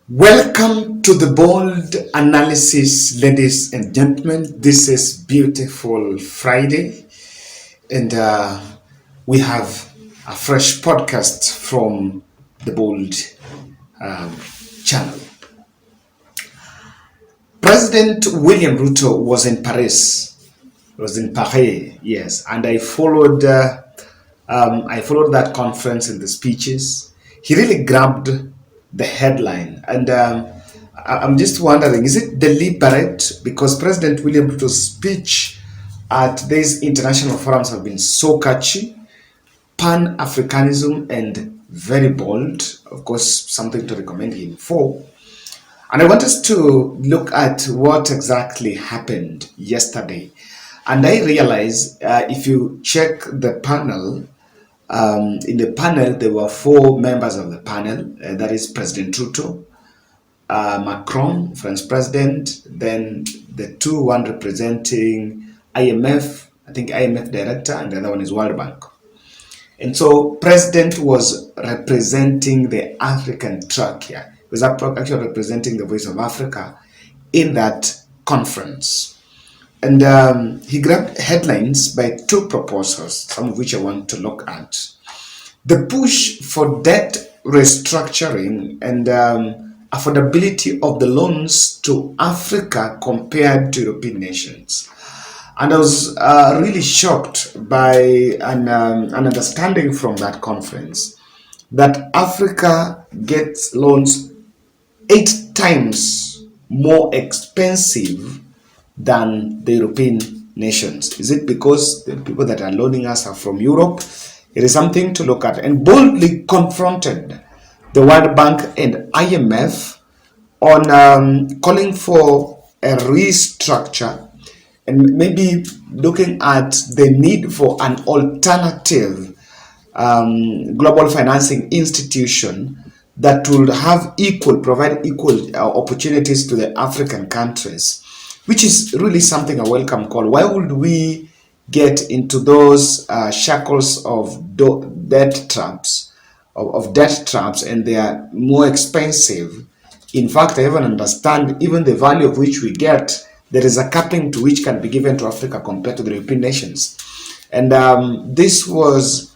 Welcome to the bold analysis, ladies and gentlemen. This is beautiful Friday, and we have a fresh podcast from the bold channel. President William Ruto was in Paris. Yes, and I followed that conference and the speeches. He really grabbed the headline, and I'm just wondering, is it deliberate? Because President William Ruto's speech at these international forums have been so catchy, Pan-Africanism, and very bold. Of course, something to recommend him for. And I want us to look at what exactly happened yesterday. And I realize if you check the panel, in the panel, there were 4 members of the panel. That is President Ruto, Macron, French president, then one representing IMF, I think IMF director, and the other one is World Bank. And so President was representing the African track here. He was actually representing the voice of Africa in that conference. And he grabbed headlines by 2 proposals, some of which I want to look at. The push for debt restructuring and affordability of the loans to Africa compared to European nations. And I was really shocked by an understanding from that conference that Africa gets loans 8 times more expensive than the European nations. Is it because the people that are loaning us are from Europe? It is something to look at, and boldly confronted the World Bank and IMF on calling for a restructure and maybe looking at the need for an alternative global financing institution that will provide equal opportunities to the African countries, which is really something a welcome call. Why would we get into those shackles of debt traps, and they are more expensive? In fact, I even understand even the value of which we get, there is a capping to which can be given to Africa compared to the European nations. And this was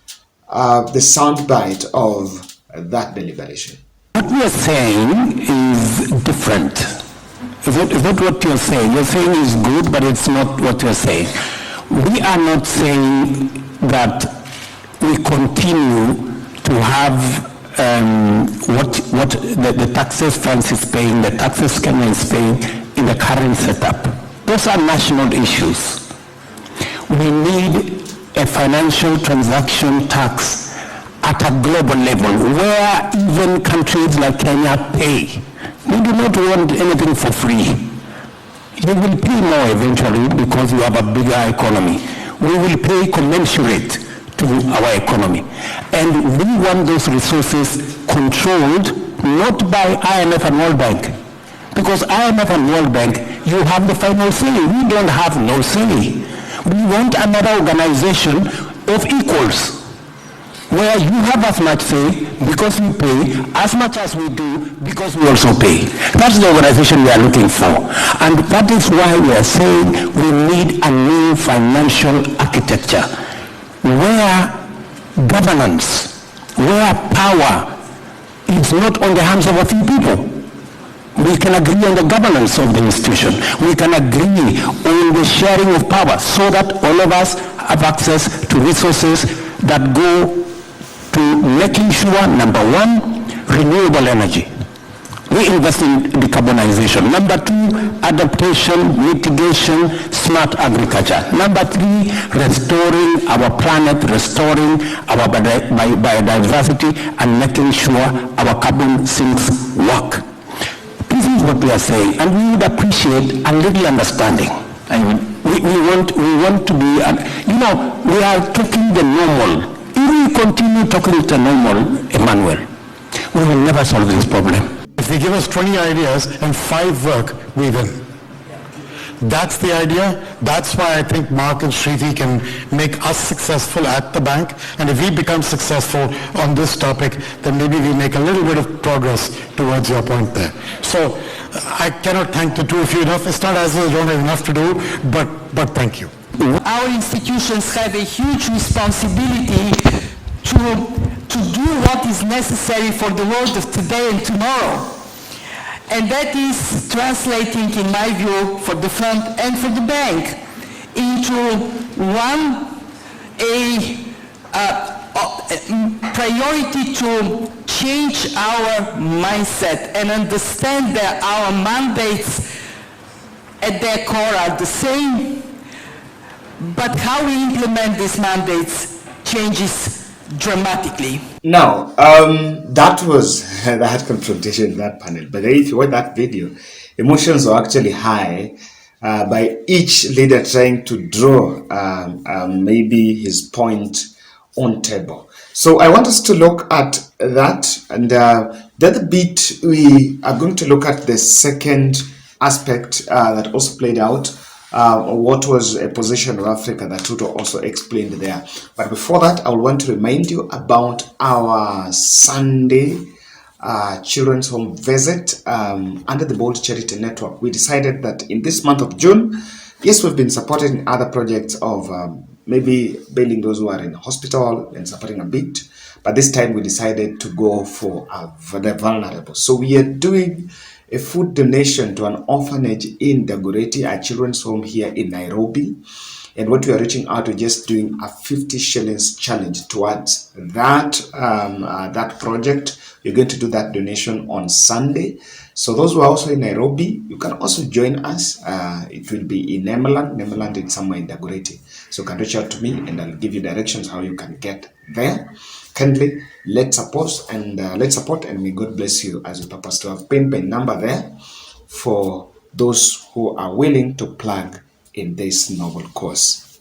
the soundbite of that deliberation. What we are saying is different. Is that what you're saying? You're saying is good, but it's not what you're saying. We are not saying that we continue to have what the taxes France is paying, the taxes Kenya is paying in the current setup. Those are national issues. We need a financial transaction tax at a global level where even countries like Kenya pay. We do not want anything for free. You will pay more eventually because you have a bigger economy. We will pay commensurate to our economy. And we want those resources controlled not by IMF and World Bank. Because IMF and World Bank, you have the final say. We don't have no say. We want another organization of equals, where you have as much say because you pay, as much as we do because we also pay. That's the organization we are looking for. And that is why we are saying we need a new financial architecture where governance, where power is not on the hands of a few people. We can agree on the governance of the institution. We can agree on the sharing of power so that all of us have access to resources that go to making sure, number 1, renewable energy. We invest in decarbonization. Number 2, adaptation, mitigation, smart agriculture. Number 3, restoring our planet, restoring our biodiversity, and making sure our carbon sinks work. This is what we are saying, and we would appreciate a little understanding. We want to be, we are talking the normal. If we continue talking the normal, Emmanuel, we will never solve this problem. If they give us 20 ideas and 5 work, we win. That's the idea. That's why I think Mark and Shriti can make us successful at the bank. And if we become successful on this topic, then maybe we make a little bit of progress towards your point there. So I cannot thank the two of you enough. It's not as though I don't have enough to do, but thank you. Our institutions have a huge responsibility to do what is necessary for the world of today and tomorrow. And that is translating, in my view, for the fund and for the bank, into a priority to change our mindset and understand that our mandates at their core are the same, but how we implement these mandates changes dramatically. Now, that was that confrontation in that panel. But if you watch that video, emotions were actually high by each leader trying to draw maybe his point on table. So I want us to look at that, and the other bit we are going to look at the second aspect that also played out. What was a position of Africa that Ruto also explained there. But before that, I want to remind you about our Sunday children's home visit under the Bold Charity Network. We decided that in this month of June, yes, we've been supporting other projects of maybe bailing those who are in hospital and supporting a bit, but this time we decided to go for the vulnerable. So we are doing a food donation to an orphanage in Dagoretti, a children's home here in Nairobi. And what we are reaching out to, just doing a 50 shillings challenge towards that that project. We're going to do that donation on Sunday. So those who are also in Nairobi, you can also join us. It will be in Nemeland. Nemeland is somewhere in Dagoretti. So you can reach out to me and I'll give you directions how you can get there. Kindly, let's support and may God bless you as we purpose to have PIN number there for those who are willing to plug in this noble cause.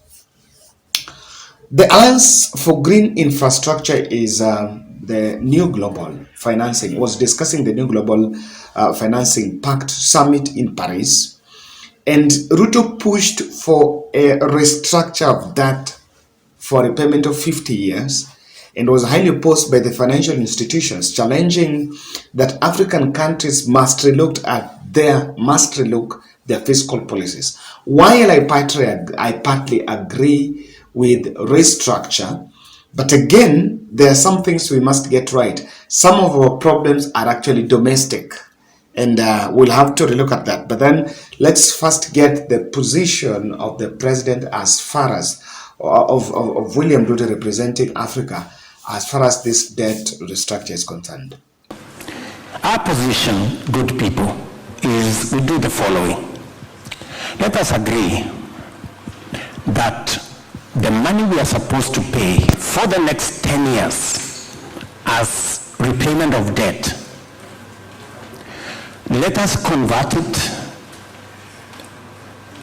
The Alliance for Green Infrastructure is the new global financing, was discussing the new global financing pact summit in Paris, and Ruto pushed for a restructure of that for a payment of 50 years, and was highly opposed by the financial institutions, challenging that African countries must relook their fiscal policies. While I partly agree with restructure, but again, there are some things we must get right. Some of our problems are actually domestic, and we'll have to relook at that. But then let's first get the position of the president as far as of William Ruto representing Africa as far as this debt restructure is concerned. Our position, good people, is we do the following. Let us agree that the money we are supposed to pay for the next 10 years as repayment of debt, let us convert it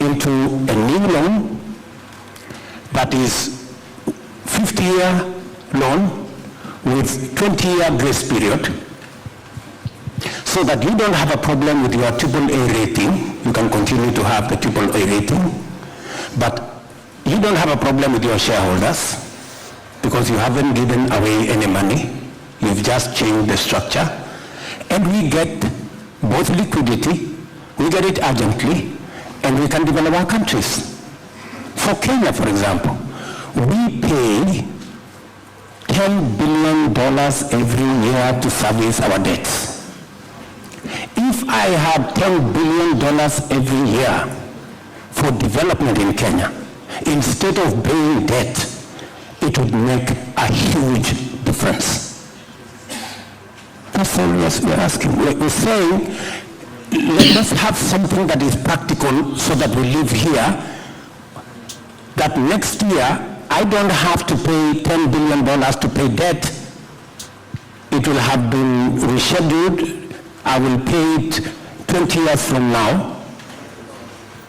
into a new loan that is 50-year loan with 20-year grace period, so that you don't have a problem with your AAA rating. You can continue to have the AAA rating, but you don't have a problem with your shareholders because you haven't given away any money. You've just changed the structure, and we get both liquidity, we get it urgently, and we can develop our countries. For Kenya, for example, we pay $10 billion every year to service our debts. If I had $10 billion every year for development in Kenya, instead of paying debt, it would make a huge difference. That's all we're asking. We're saying, let's have something that is practical so that we live here, that next year, I don't have to pay $10 billion to pay debt. It will have been rescheduled. I will pay it 20 years from now,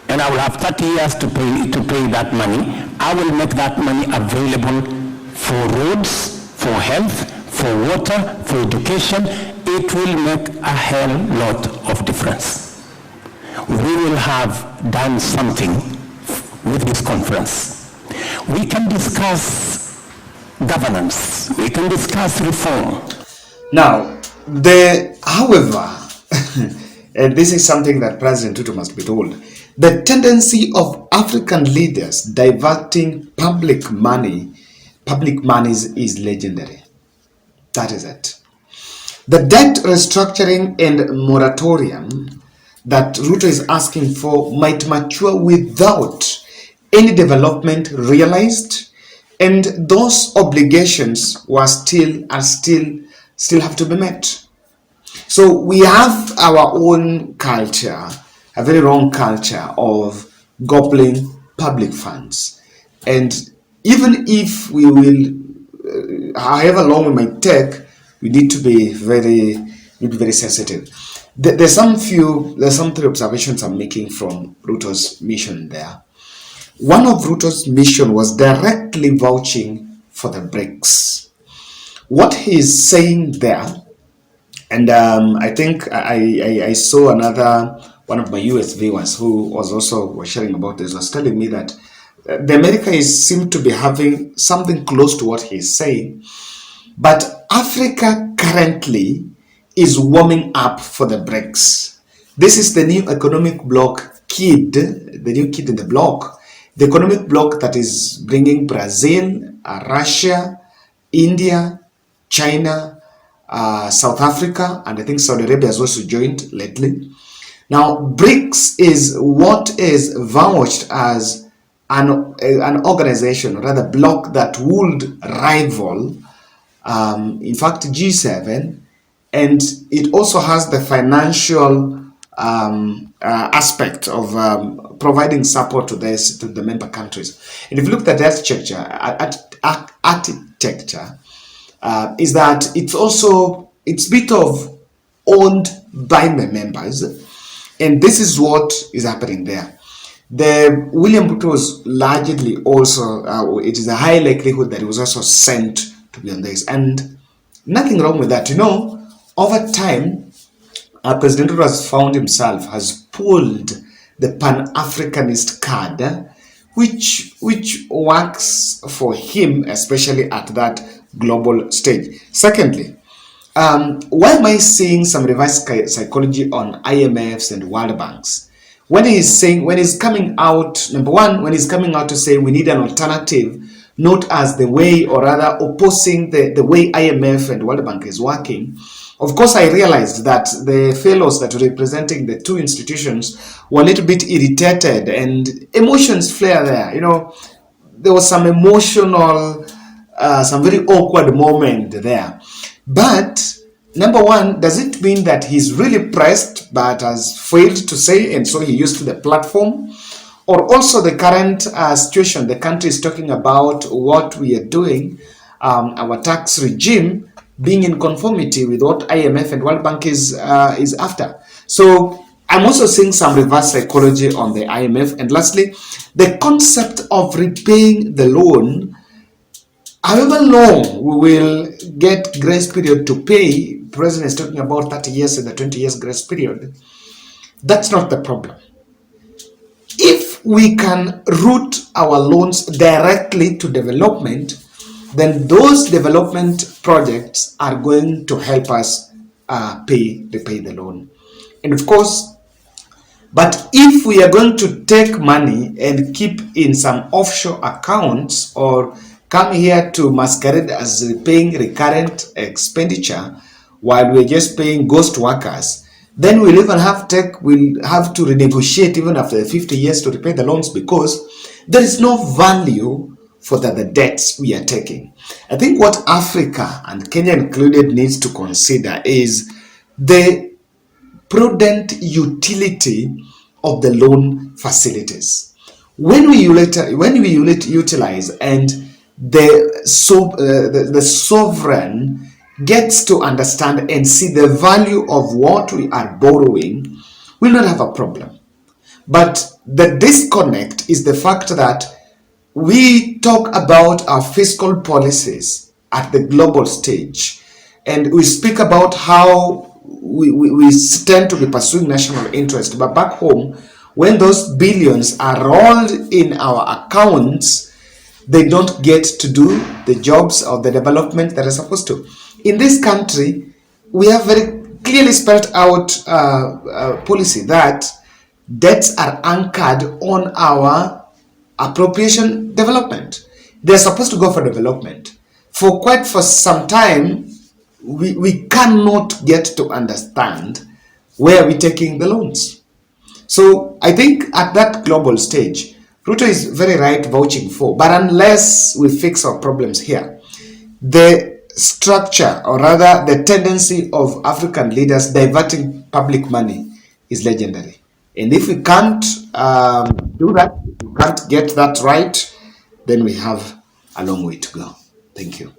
and I will have 30 years to pay that money. I will make that money available for roads, for health, for water, for education. It will make a hell lot of difference. we will have done something with this conference. We can discuss governance, we can discuss reform. Now, however, and this is something that President Ruto must be told, the tendency of African leaders diverting public monies is legendary. That is it. The debt restructuring and moratorium that Ruto is asking for might mature without any development realized, and those obligations still have to be met. So we have our own culture, a very wrong culture of gobbling public funds. And even if we will, however long we might take, we need to be very sensitive. There's some three observations I'm making from Ruto's mission there. One of Ruto's mission was directly vouching for the BRICS. What he is saying there, and I think I saw one of my US viewers who was sharing about this, was telling me that the America seem to be having something close to what he's saying, but Africa currently is warming up for the BRICS. This is the new economic bloc the new kid in the block, the economic bloc that is bringing Brazil, Russia, India, China, South Africa, and I think Saudi Arabia has also joined lately. Now, BRICS is what is vouched as an organization, or rather bloc, that would rival, in fact, G7, and it also has the financial aspect of providing support to the member countries. And if you look at that architecture, is that it's bit of owned by the members, and this is what is happening there. The William Ruto was largely also, it is a high likelihood that he was also sent to be on this, and nothing wrong with that. Over time, President Ruto has pulled the Pan-Africanist card, which works for him, especially at that global stage. Secondly, why am I seeing some reverse psychology on IMFs and World Banks? When he's coming out, number one, when he's coming out to say we need an alternative, not as the way, or rather opposing the way IMF and World Bank is working. Of course, I realized that the fellows that were representing the two institutions were a little bit irritated, and emotions flare there. There was some emotional, some very awkward moment there. But number one, does it mean that he's really pressed but has failed to say, and so he used the platform? Or also the current situation, the country is talking about what we are doing, our tax regime being in conformity with what IMF and World Bank is after. So I'm also seeing some reverse psychology on the IMF. And lastly, the concept of repaying the loan, however long we will get grace period to pay. The President is talking about 30 years and the 20 years grace period. That's not the problem. If we can route our loans directly to development, then those development projects are going to help us repay the loan. And of course, but if we are going to take money and keep in some offshore accounts, or come here to masquerade as paying recurrent expenditure while we're just paying ghost workers, then we'll have to renegotiate even after 50 years to repay the loans, because there is no value for the debts we are taking. I think what Africa, and Kenya included, needs to consider is the prudent utility of the loan facilities. When we utilize, and the sovereign gets to understand and see the value of what we are borrowing, we'll not have a problem. But the disconnect is the fact that we talk about our fiscal policies at the global stage, and we speak about how we tend to be pursuing national interest, but back home, when those billions are rolled in our accounts, they don't get to do the jobs or the development that are supposed to. In this country, we have very clearly spelled out policy that debts are anchored on our appropriation development. They're supposed to go for development. For some time, we cannot get to understand where we're taking the loans. So I think at that global stage, Ruto is very right vouching for, but unless we fix our problems here, the structure, or rather the tendency of African leaders diverting public money is legendary. And if we can't do that, if we can't get that right, then we have a long way to go. Thank you.